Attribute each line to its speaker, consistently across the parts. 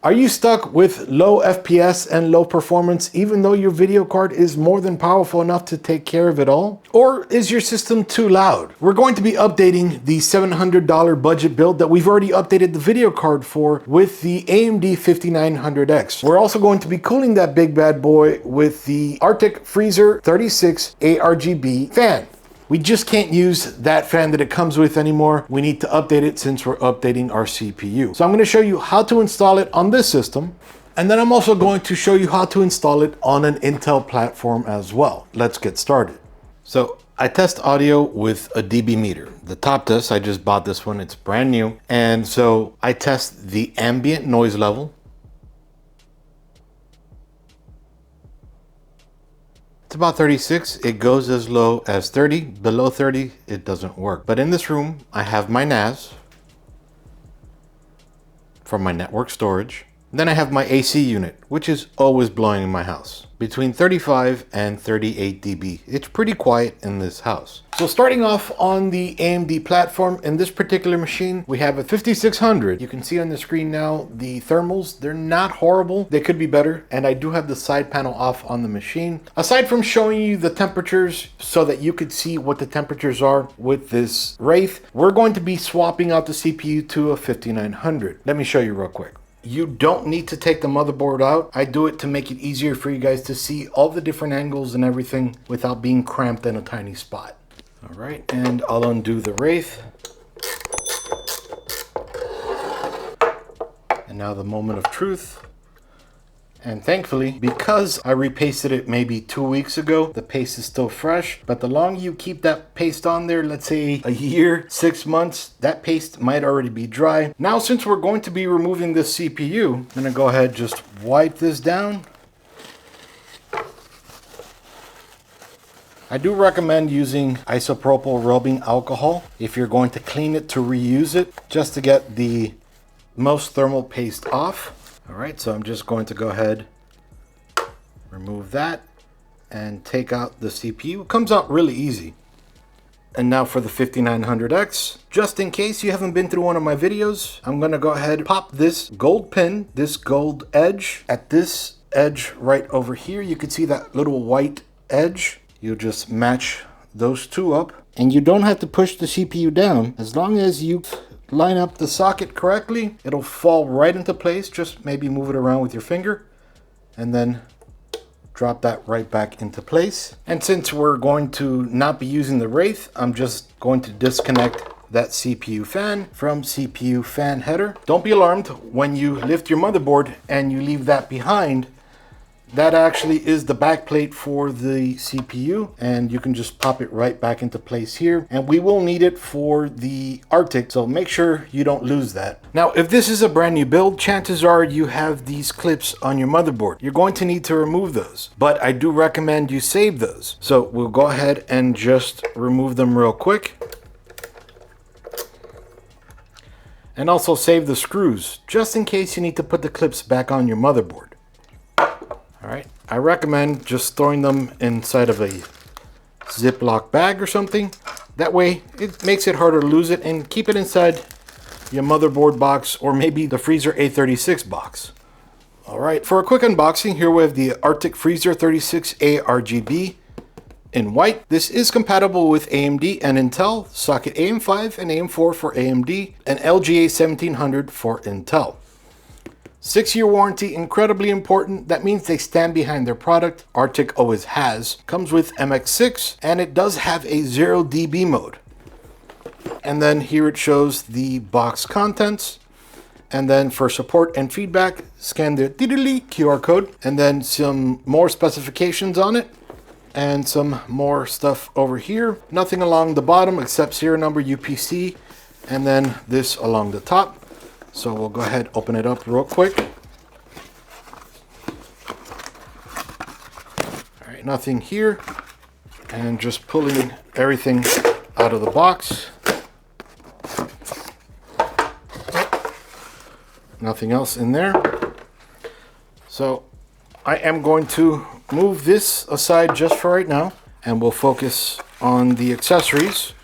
Speaker 1: Are you stuck with low FPS and low performance even though your video card is more than powerful enough to take care of it all? Or is your system too loud? We're going to be updating the $700 budget build that we've already updated the video card for with the AMD 5900X. We're also going to be cooling that big bad boy with the Arctic Freezer 36 ARGB fan. We just can't use that fan that it comes with anymore. We need to update it since we're updating our CPU. So I'm going to show you how to install it on this system. And then I'm also going to show you how to install it on an Intel platform as well. Let's get started. So I test audio with a dB meter. The top test, I just bought this one. It's brand new. And so I test the ambient noise level. It's about 36. It goes as low as 30. Below 30, it doesn't work. But in this room, I have my NAS for my network storage. Then I have my AC unit, which is always blowing in my house, between 35 and 38 dB. It's pretty quiet in this house. So starting off on the AMD platform, in this particular machine, we have a 5600. You can see on the screen now, the thermals, they're not horrible. They could be better. And I do have the side panel off on the machine. Aside from showing you the temperatures so that you could see what the temperatures are with this Wraith, we're going to be swapping out the CPU to a 5900. Let me show you real quick. You don't need to take the motherboard out. I do it to make it easier for you guys to see all the different angles and everything without being cramped in a tiny spot. All right, and I'll undo the Wraith. And now the moment of truth. And thankfully, because I repasted it maybe 2 weeks ago, the paste is still fresh. But the longer you keep that paste on there, let's say a year, 6 months, that paste might already be dry. Now, since we're going to be removing this CPU, I'm gonna go ahead, just wipe this down. I do recommend using isopropyl rubbing alcohol if you're going to clean it to reuse it, just to get the most thermal paste off. All right, so I'm just going to go ahead, remove that, and take out the CPU. It comes out really easy. And now for the 5900X, just in case you haven't been through one of my videos, I'm gonna go ahead, pop this gold pin, this gold edge, at this edge right over here. You can see that little white edge. You just match those two up, and you don't have to push the CPU down. As long as you line up the socket correctly, it'll fall right into place. Just maybe move it around with your finger and then drop that right back into place. And since we're going to not be using the Wraith, I'm just going to disconnect that CPU fan from CPU fan header. Don't be alarmed when you lift your motherboard and you leave that behind. That actually is the back plate for the CPU, and you can just pop it right back into place here. And we will need it for the Arctic, so make sure you don't lose that. Now, if this is a brand new build, chances are you have these clips on your motherboard. You're going to need to remove those, but I do recommend you save those. So we'll go ahead and just remove them real quick. And also save the screws, just in case you need to put the clips back on your motherboard. All right, I recommend just throwing them inside of a Ziploc bag or something. That way, it makes it harder to lose it, and keep it inside your motherboard box or maybe the Freezer A36 box. All right, for a quick unboxing, here we have the Arctic Freezer 36 ARGB in white. This is compatible with AMD and Intel, socket AM5 and AM4 for AMD, and LGA 1700 for Intel. 6-year warranty, incredibly important. That means they stand behind their product. Arctic always has. Comes with MX6, and it does have a 0 dB mode. And then here it shows the box contents. And then for support and feedback, scan the QR code, and then some more specifications on it, and some more stuff over here. Nothing along the bottom except serial number, UPC, and then this along the top. So we'll go ahead, open it up real quick. All right, nothing here. And just pulling everything out of the box. Nothing else in there. So I am going to move this aside just for right now, and we'll focus on the accessories.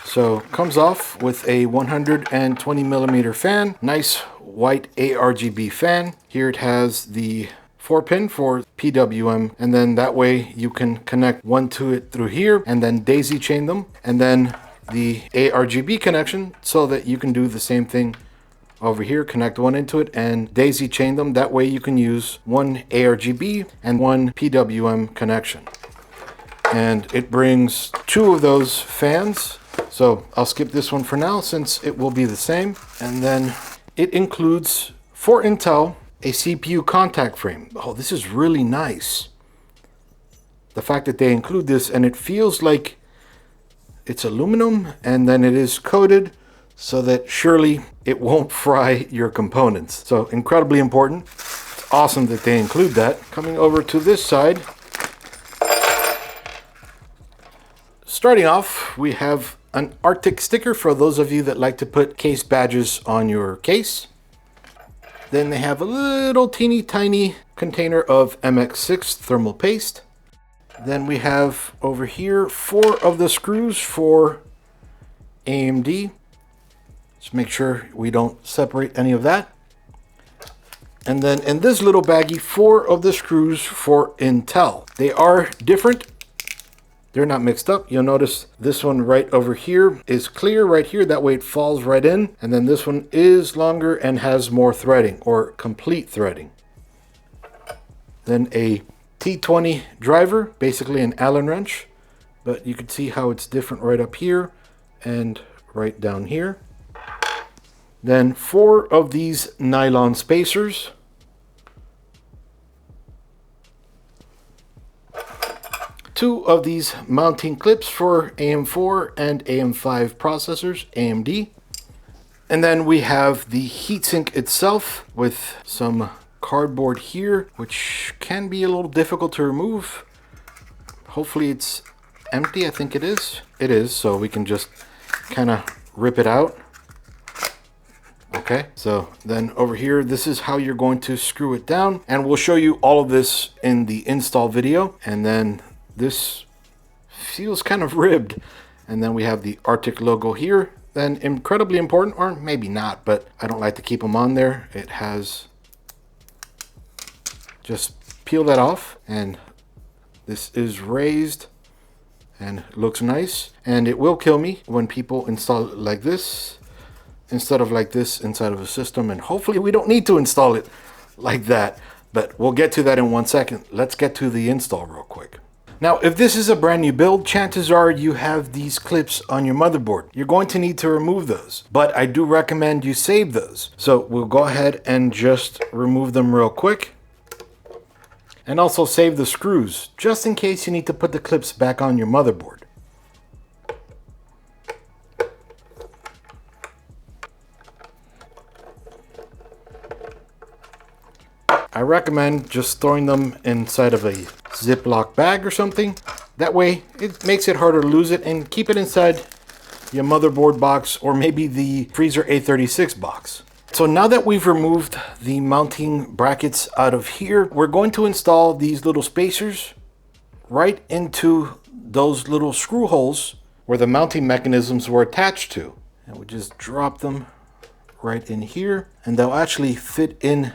Speaker 1: So comes off with a 120 millimeter fan, nice white ARGB fan. Here it has the 4-pin for PWM, and then that way you can connect one to it through here and then daisy chain them, and then the ARGB connection so that you can do the same thing over here, connect one into it and daisy chain them. That way you can use one ARGB and one PWM connection. And it brings 2 of those fans. So I'll skip this one for now since it will be the same. And then it includes, for Intel, a CPU contact frame. Oh, this is really nice. The fact that they include this, and it feels like it's aluminum and then it is coated so that surely it won't fry your components. So incredibly important. It's awesome that they include that. Coming over to this side, starting off, we have an Arctic sticker for those of you that like to put case badges on your case. Then they have a little teeny tiny container of MX6 thermal paste. Then we have over here 4 of the screws for AMD. Just make sure we don't separate any of that. And then in this little baggie, 4 of the screws for Intel. They are different. They're not mixed up. You'll notice this one right over here is clear right here. That way it falls right in. And then this one is longer and has more threading, or complete threading. Then a T20 driver, basically an Allen wrench. But you can see how it's different right up here and right down here. Then 4 of these nylon spacers. 2 of these mounting clips for AM4 and AM5 processors, AMD. And then we have the heatsink itself with some cardboard here, which can be a little difficult to remove. Hopefully it's empty. I think it is. It is, so we can just kind of rip it out. Okay, so then over here, this is how you're going to screw it down, and we'll show you all of this in the install video. And then this feels kind of ribbed, and then we have the Arctic logo here. Then incredibly important, or maybe not, but I don't like to keep them on there. It has, just peel that off, and this is raised and looks nice. And it will kill me when people install it like this instead of like this inside of a system, and hopefully we don't need to install it like that, but we'll get to that in 1 second. Let's get to the install real quick. Now, if this is a brand new build, chances are you have these clips on your motherboard. You're going to need to remove those, but I do recommend you save those. So we'll go ahead and just remove them real quick. And also save the screws, just in case you need to put the clips back on your motherboard. I recommend just throwing them inside of a Ziploc bag or something. That way it makes it harder to lose it, and keep it inside your motherboard box or maybe the freezer A36 box. So now that we've removed the mounting brackets out of here, we're going to install these little spacers right into those little screw holes where the mounting mechanisms were attached to. And we just drop them right in here, and they'll actually fit in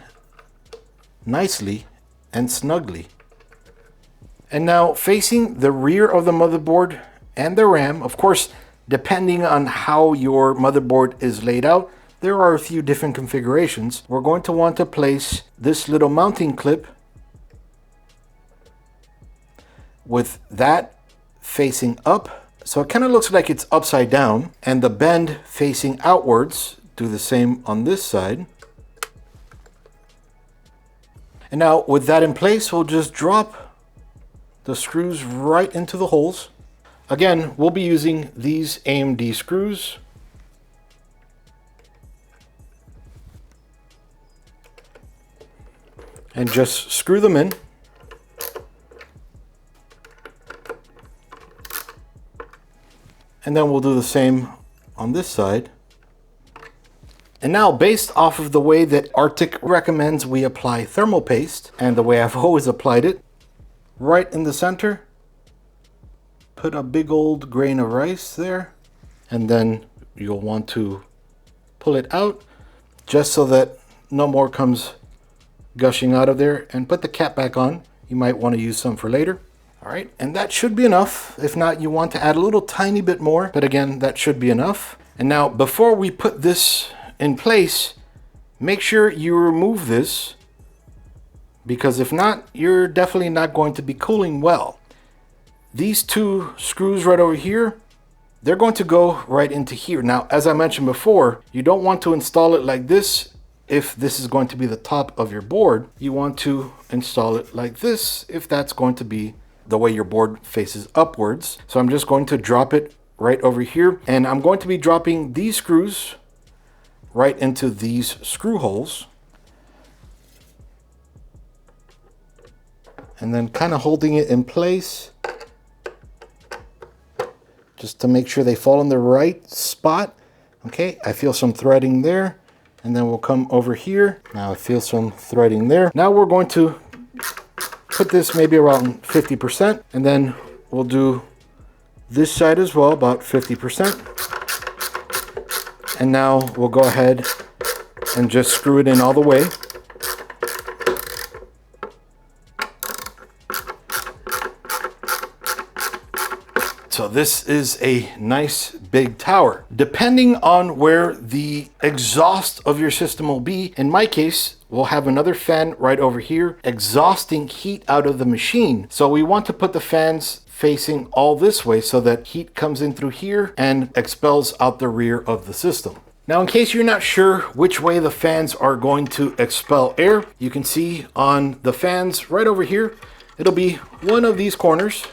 Speaker 1: nicely and snugly. And now facing the rear of the motherboard and the RAM, of course, depending on how your motherboard is laid out, there are a few different configurations. We're going to want to place this little mounting clip with that facing up. So it kind of looks like it's upside down, and the bend facing outwards. Do the same on this side. And now with that in place, we'll just drop the screws right into the holes. Again, we'll be using these AMD screws. And just screw them in. And then we'll do the same on this side. And now, based off of the way that Arctic recommends we apply thermal paste, and the way I've always applied it, right in the center, put a big old grain of rice there, and then you'll want to pull it out just so that no more comes gushing out of there. And put the cap back on. You might want to use some for later. All right, and that should be enough. If not, you want to add a little tiny bit more, but again, that should be enough. And now before we put this in place, make sure you remove this, because if not, you're definitely not going to be cooling well. These two screws right over here, they're going to go right into here. Now, as I mentioned before, you don't want to install it like this if this is going to be the top of your board. You want to install it like this if that's going to be the way your board faces upwards. So I'm just going to drop it right over here, and I'm going to be dropping these screws right into these screw holes, and then kind of holding it in place just to make sure they fall in the right spot. Okay, I feel some threading there, and then we'll come over here. Now I feel some threading there. Now we're going to put this maybe around 50%, and then we'll do this side as well, about 50%. And now we'll go ahead and just screw it in all the way. So this is a nice big tower. Depending on where the exhaust of your system will be, in my case, we'll have another fan right over here exhausting heat out of the machine. So we want to put the fans facing all this way so that heat comes in through here and expels out the rear of the system. Now, in case you're not sure which way the fans are going to expel air, you can see on the fans right over here, it'll be one of these corners,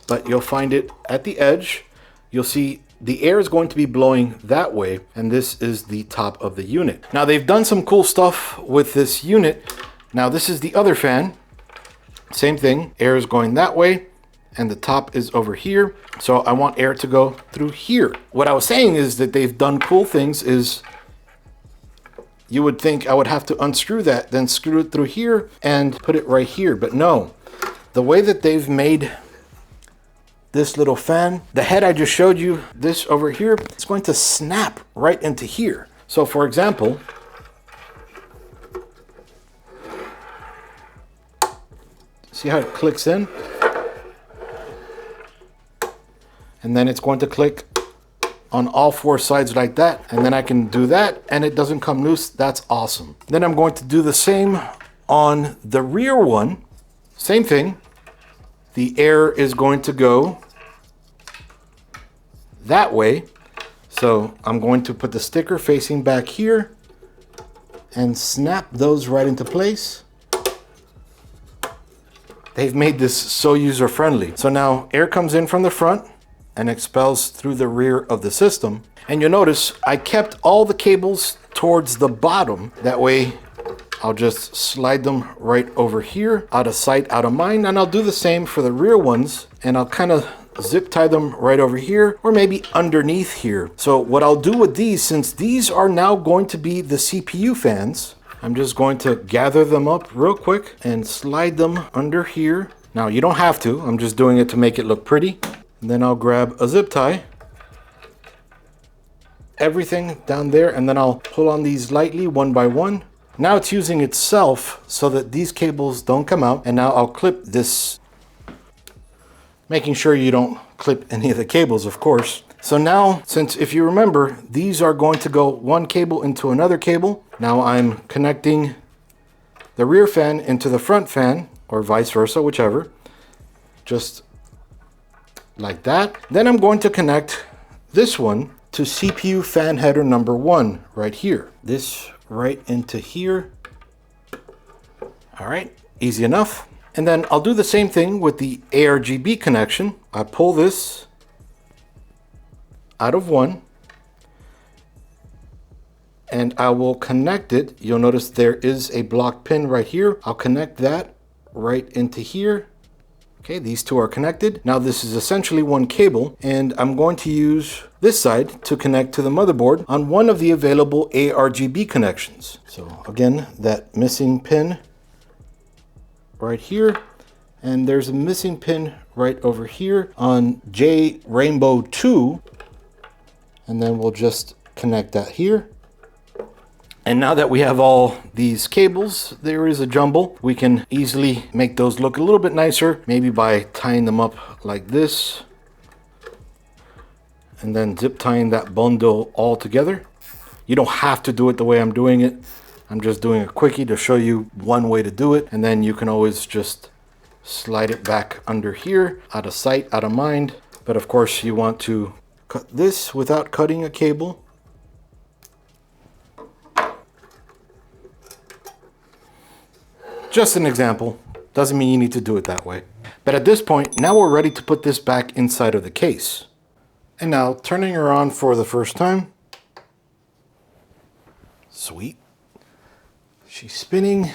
Speaker 1: but you'll find it at the edge. You'll see the air is going to be blowing that way, and this is the top of the unit. Now, they've done some cool stuff with this unit. Now, this is the other fan. Same thing, air is going that way, and the top is over here. So I want air to go through here. What I was saying is that they've done cool things. Is you would think I would have to unscrew that, then screw it through here and put it right here. But no, the way that they've made this little fan, the head I just showed you, this over here, it's going to snap right into here. So for example, see how it clicks in? And then it's going to click on all four sides like that. And then I can do that and it doesn't come loose. That's awesome. Then I'm going to do the same on the rear one. Same thing. The air is going to go that way. So I'm going to put the sticker facing back here and snap those right into place. They've made this so user-friendly. So now air comes in from the front and expels through the rear of the system. And you'll notice I kept all the cables towards the bottom. That way I'll just slide them right over here, out of sight, out of mind. And I'll do the same for the rear ones, and I'll kind of zip tie them right over here, or maybe underneath here. So what I'll do with these, since these are now going to be the CPU fans, I'm just going to gather them up real quick and slide them under here. Now you don't have to, I'm just doing it to make it look pretty. And then I'll grab a zip tie, everything down there, and then I'll pull on these lightly one by one. Now it's using itself so that these cables don't come out. And now I'll clip this, making sure you don't clip any of the cables, of course. So now, since if you remember, these are going to go one cable into another cable. Now I'm connecting the rear fan into the front fan, or vice versa, whichever. Just like that. Then I'm going to connect this one to CPU fan header number 1 right here. This right into here. All right, easy enough. And then I'll do the same thing with the ARGB connection. I pull this out of one and I will connect it. You'll notice there is a block pin right here. I'll connect that right into here. Okay, these two are connected. Now this is essentially one cable, and I'm going to use this side to connect to the motherboard on one of the available ARGB connections. So again, that missing pin right here, and there's a missing pin right over here on J Rainbow 2, and then we'll just connect that here. And now that we have all these cables, there is a jumble. We can easily make those look a little bit nicer, maybe by tying them up like this and then zip tying that bundle all together. You don't have to do it the way I'm doing it. I'm just doing a quickie to show you one way to do it, and then you can always just slide it back under here, out of sight, out of mind. But of course you want to cut this without cutting a cable. Just an example, doesn't mean you need to do it that way. But at this point, now we're ready to put this back inside of the case. And now turning her on for the first time. Sweet. She's spinning.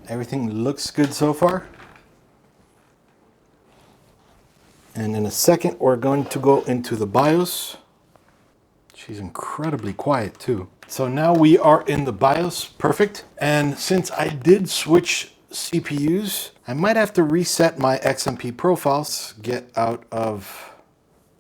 Speaker 1: Everything looks good so far. And in a second, we're going to go into the BIOS. She's incredibly quiet too. So now we are in the BIOS, perfect. And since I did switch CPUs, I might have to reset my XMP profiles, get out of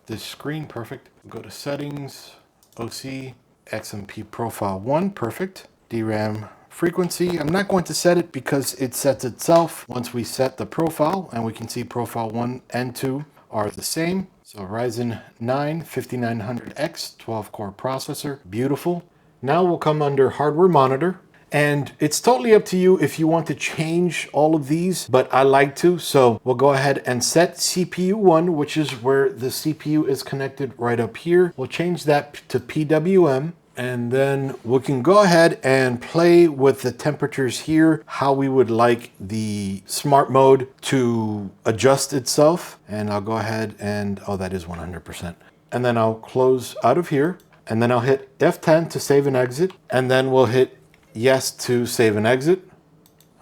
Speaker 1: this screen, perfect. Go to settings, OC, XMP profile 1, perfect. DRAM frequency, I'm not going to set it because it sets itself once we set the profile, and we can see profile 1 and 2 are the same. So Ryzen 9 5900X 12-core processor, beautiful. Now we'll come under hardware monitor, and it's totally up to you if you want to change all of these, but I like to, so we'll go ahead and set CPU 1, which is where the CPU is connected right up here. We'll change that to PWM, and then we can go ahead and play with the temperatures here, how we would like the smart mode to adjust itself. And I'll go ahead and, oh, that is 100%. And then I'll close out of here, and then I'll hit F10 to save and exit, and then we'll hit yes to save and exit.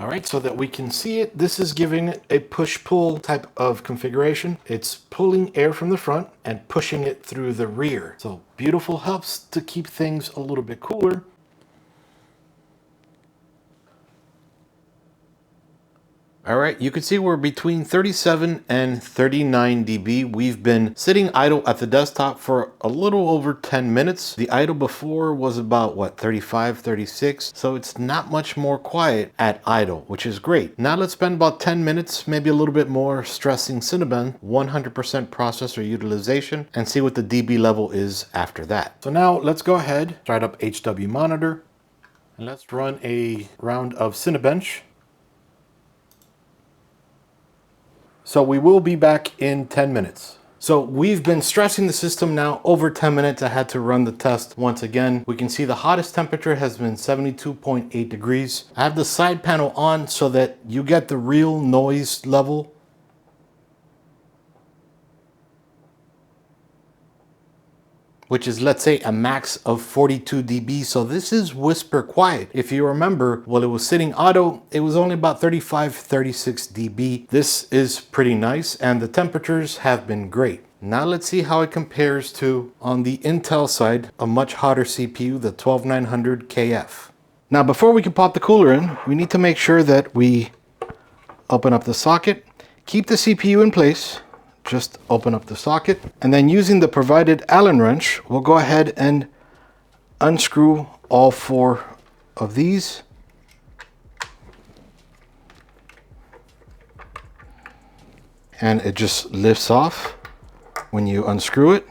Speaker 1: All right, so that we can see it, this is giving it a push-pull type of configuration. It's pulling air from the front and pushing it through the rear. So beautiful, helps to keep things a little bit cooler. All right, you can see we're between 37 and 39 dB. We've been sitting idle at the desktop for a little over 10 minutes. The idle before was about, what, 35, 36? So it's not much more quiet at idle, which is great. Now let's spend about 10 minutes, maybe a little bit more, stressing Cinnamon 100% processor utilization and see what the dB level is after that. So now let's go ahead, start up HW monitor, and let's run a round of Cinebench. So we will be back in 10 minutes. So we've been stressing the system now over 10 minutes. I had to run the test once again. We can see the hottest temperature has been 72.8 degrees. I have the side panel on so that you get the real noise level. Which is, let's say, a max of 42 dB. So this is whisper quiet. If you remember, while it was sitting auto, it was only about 35, 36 dB. This is pretty nice, and the temperatures have been great. Now let's see how it compares to, on the Intel side, a much hotter CPU, the 12900KF. Now, before we can pop the cooler in, we need to make sure that we open up the socket, keep the CPU in place, just open up the socket, and then using the provided Allen wrench, we'll go ahead and unscrew all 4 of these. And it just lifts off when you unscrew it.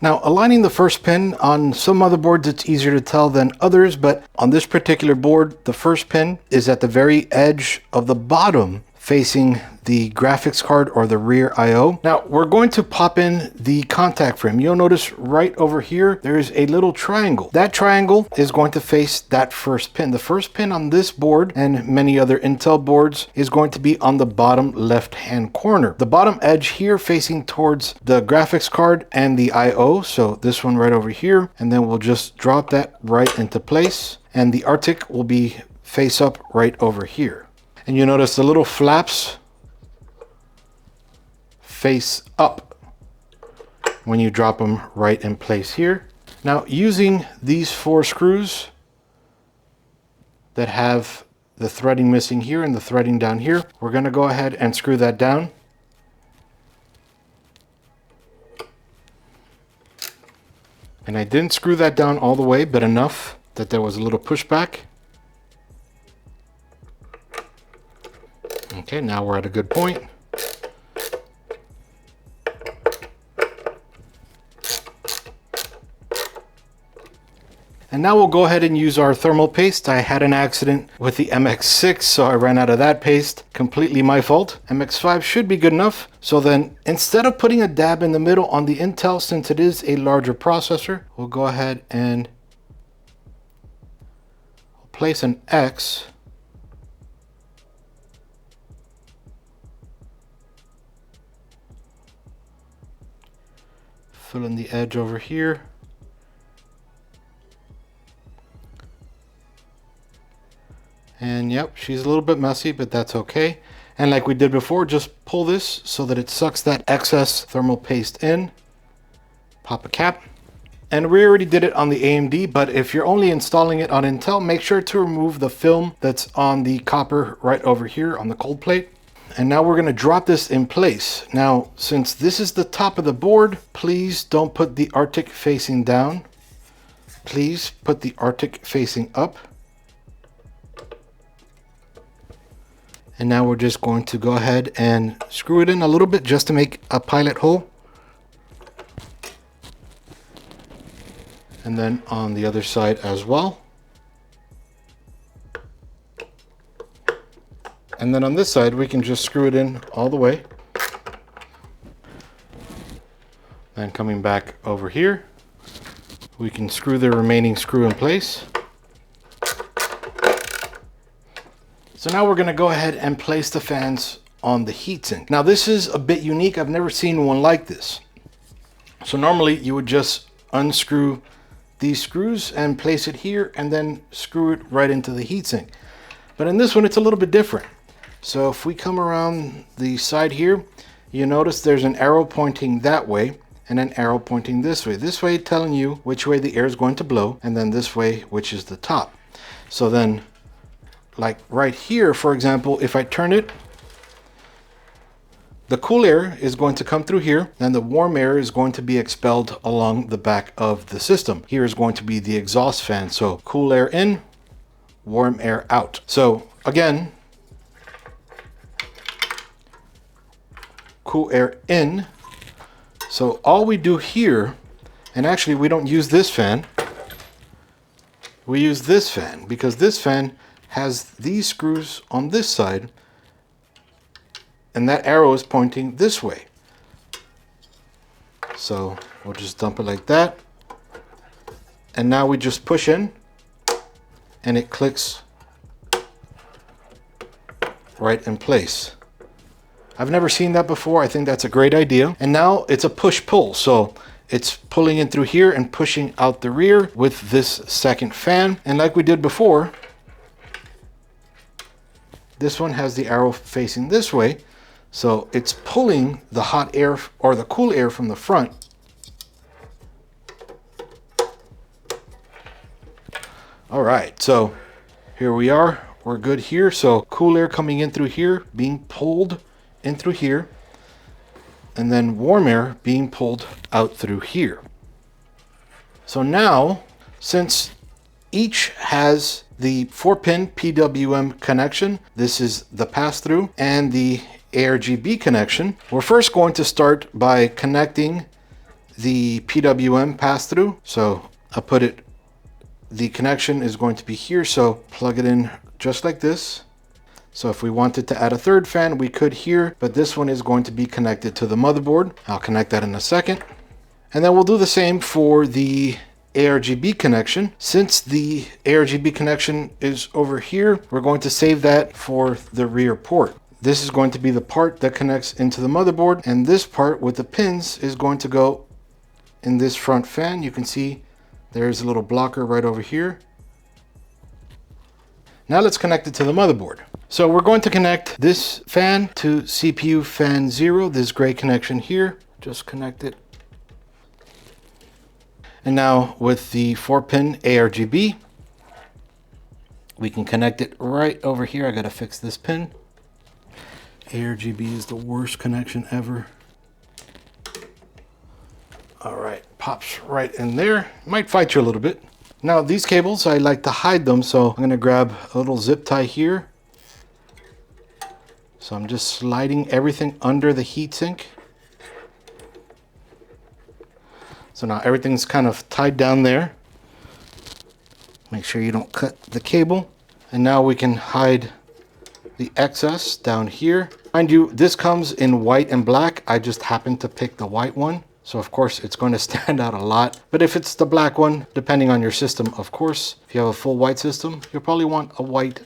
Speaker 1: Now, aligning the first pin, on some motherboards it's easier to tell than others, but on this particular board, the first pin is at the very edge of the bottom facing the graphics card or the rear I/O. Now, we're going to pop in the contact frame. You'll notice right over here, there is a little triangle. That triangle is going to face that first pin. The first pin on this board and many other Intel boards is going to be on the bottom left-hand corner. The bottom edge here facing towards the graphics card and the I/O. So this one right over here, and then we'll just drop that right into place. And the Arctic will be face up right over here. And you notice the little flaps face up when you drop them right in place here. Now, using these 4 screws that have the threading missing here and the threading down here, we're going to go ahead and screw that down. And I didn't screw that down all the way, but enough that there was a little pushback. Okay, now we're at a good point. And now we'll go ahead and use our thermal paste. I had an accident with the MX6, so I ran out of that paste. Completely my fault. MX5 should be good enough. So then, instead of putting a dab in the middle on the Intel, since it is a larger processor, we'll go ahead and place an X. Fill in the edge over here. And yep, she's a little bit messy, but that's okay. And like we did before, just pull this so that it sucks that excess thermal paste in. Pop a cap. And we already did it on the AMD, but if you're only installing it on Intel, make sure to remove the film that's on the copper right over here on the cold plate. And now we're gonna drop this in place. Now, since this is the top of the board, please don't put the Arctic facing down. Please put the Arctic facing up. And now we're just going to go ahead and screw it in a little bit just to make a pilot hole. And then on the other side as well. And then on this side, we can just screw it in all the way. Then coming back over here, we can screw the remaining screw in place. So now we're gonna go ahead and place the fans on the heatsink. Now this is a bit unique. I've never seen one like this. So normally you would just unscrew these screws and place it here and then screw it right into the heatsink. But in this one, it's a little bit different. So if we come around the side here, you notice there's an arrow pointing that way and an arrow pointing this way. This way telling you which way the air is going to blow, and then this way, which is the top. So then, like right here, for example, if I turn it, the cool air is going to come through here, and the warm air is going to be expelled along the back of the system. Here is going to be the exhaust fan. So cool air in, warm air out. So again, cool air in. So all we do here, and actually we don't use this fan, we use this fan, because this fan has these screws on this side and that arrow is pointing this way. So we'll just dump it like that. And now we just push in and it clicks right in place. I've never seen that before. I think that's a great idea. And now it's a push-pull. So it's pulling in through here and pushing out the rear with this second fan. And like we did before, this one has the arrow facing this way. So it's pulling the hot air or the cool air from the front. All right, so here we are. We're good here. So cool air coming in through here, being pulled in through here, and then warm air being pulled out through here. So now, since each has the 4-pin PWM connection, this is the pass-through, and the ARGB connection, we're first going to start by connecting the PWM pass-through. So I'll put it, the connection is going to be here, so plug it in just like this. So if we wanted to add a third fan, we could here, but this one is going to be connected to the motherboard. I'll connect that in a second. And then we'll do the same for the ARGB connection. Since the ARGB connection is over here, we're going to save that for the rear port. This is going to be the part that connects into the motherboard, and this part with the pins is going to go in this front fan. You can see there's a little blocker right over here. Now let's connect it to the motherboard. So we're going to connect this fan to CPU fan 0, this gray connection here. Just connect it. And now with the 4-pin ARGB, we can connect it right over here. I gotta fix this pin. ARGB is the worst connection ever. All right, pops right in there. Might fight you a little bit. Now these cables, I like to hide them, so I'm gonna grab a little zip tie here. So I'm just sliding everything under the heatsink. So now everything's kind of tied down there. Make sure you don't cut the cable. And now we can hide the excess down here. Mind you, this comes in white and black. I just happened to pick the white one. So of course it's going to stand out a lot. But if it's the black one, depending on your system, of course, if you have a full white system, you'll probably want a white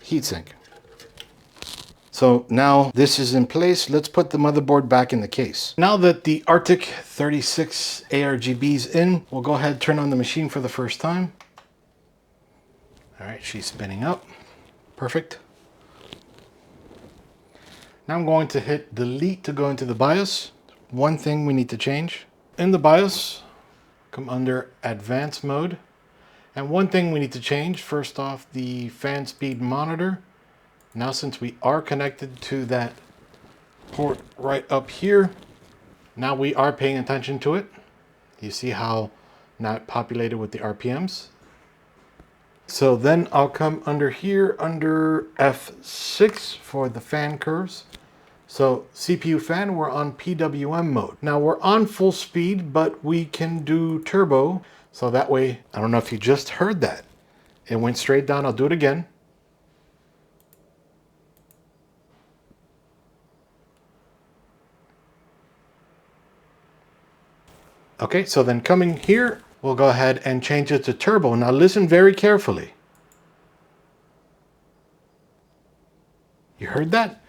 Speaker 1: heatsink. So now this is in place. Let's put the motherboard back in the case. Now that the Arctic 36 ARGB is in, we'll go ahead and turn on the machine for the first time. All right, she's spinning up. Perfect. Now I'm going to hit delete to go into the BIOS. One thing we need to change. In the BIOS, come under advanced mode. And one thing we need to change, first off, the fan speed monitor. Now since we are connected to that port right up here, now we are paying attention to it. You see how not populated with the RPMs? So then I'll come under here, under F6 for the fan curves. So CPU fan, we're on PWM mode. Now we're on full speed, but we can do turbo. So that way, I don't know if you just heard that. It went straight down. I'll do it again. Okay, so then coming here, we'll go ahead and change it to turbo. Now listen very carefully. You heard that?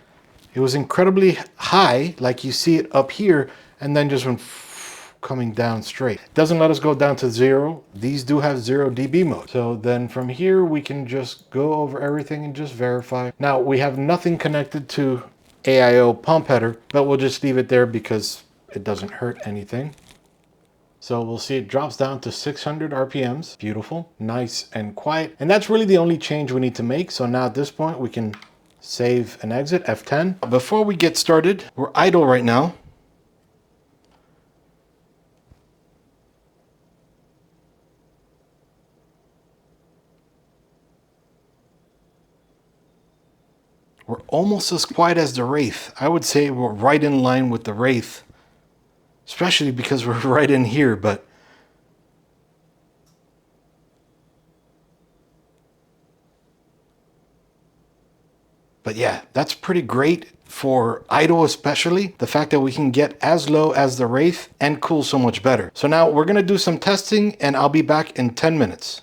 Speaker 1: It was incredibly high, like you see it up here, and then just went coming down straight. It doesn't let us go down to 0. These do have 0 dB mode. So then from here, we can just go over everything and just verify. Now we have nothing connected to AIO pump header, but we'll just leave it there because it doesn't hurt anything. So we'll see it drops down to 600 RPMs. Beautiful, nice and quiet. And that's really the only change we need to make. So now at this point, we can save and exit, F10. Before we get started, we're idle right now. We're almost as quiet as the Wraith. I would say we're right in line with the Wraith. Especially because we're right in here, but yeah, that's pretty great for idle, especially the fact that we can get as low as the Wraith and cool so much better. So now we're gonna do some testing and I'll be back in 10 minutes.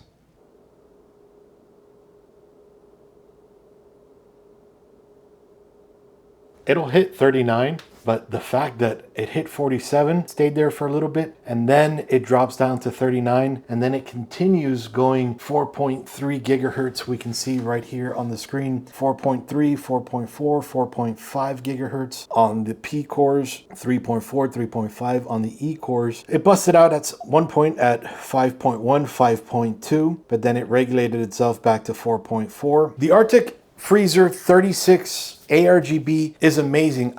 Speaker 1: It'll hit 39. But the fact that it hit 47, stayed there for a little bit, and then it drops down to 39, and then it continues going 4.3 gigahertz. We can see right here on the screen, 4.3, 4.4, 4.5 gigahertz on the P cores, 3.4, 3.5 on the E cores. It busted out at one point at 5.1, 5.2, but then it regulated itself back to 4.4. The Arctic Freezer 36 ARGB is amazing.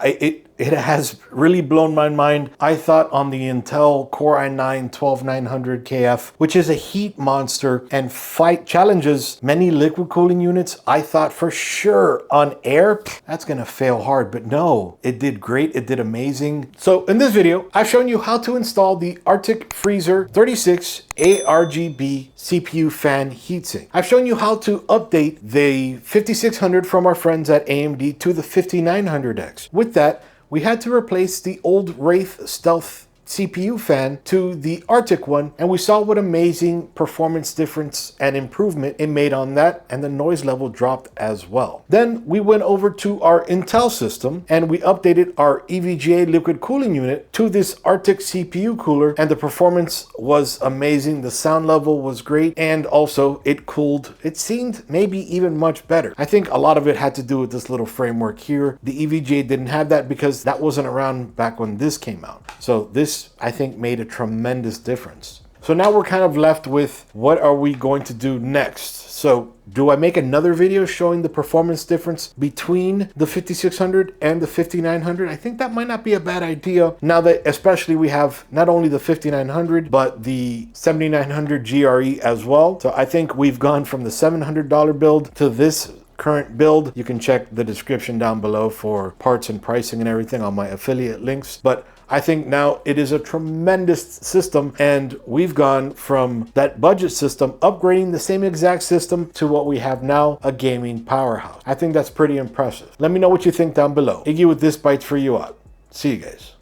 Speaker 1: It has really blown my mind. I thought on the Intel Core i9-12900KF, which is a heat monster and challenges many liquid cooling units, I thought for sure on air, that's gonna fail hard, but no, it did great, it did amazing. So in this video, I've shown you how to install the Arctic Freezer 36 ARGB CPU fan heatsink. I've shown you how to update the 5600 from our friends at AMD to the 5900X. With that, we had to replace the old Wraith Stealth CPU fan to the Arctic one, and we saw what amazing performance difference and improvement it made on that, and the noise level dropped as well. Then we went over to our Intel system and we updated our EVGA liquid cooling unit to this Arctic CPU cooler, and the performance was amazing. The sound level was great, and also it cooled. It seemed maybe even much better. I think a lot of it had to do with this little framework here. The EVGA didn't have that because that wasn't around back when this came out. So this, I think, made a tremendous difference. So now we're kind of left with what are we going to do next? So do I make another video showing the performance difference between the 5600 and the 5900? I think that might not be a bad idea now that especially we have not only the 5900 but the 7900 GRE as well. So I think we've gone from the $700 build to this current build. You can check the description down below for parts and pricing and everything on my affiliate links. But I think now it is a tremendous system, and we've gone from that budget system, upgrading the same exact system to what we have now, a gaming powerhouse. I think that's pretty impressive. Let me know what you think down below. Iggy with ThisBytesForYou out. See you guys.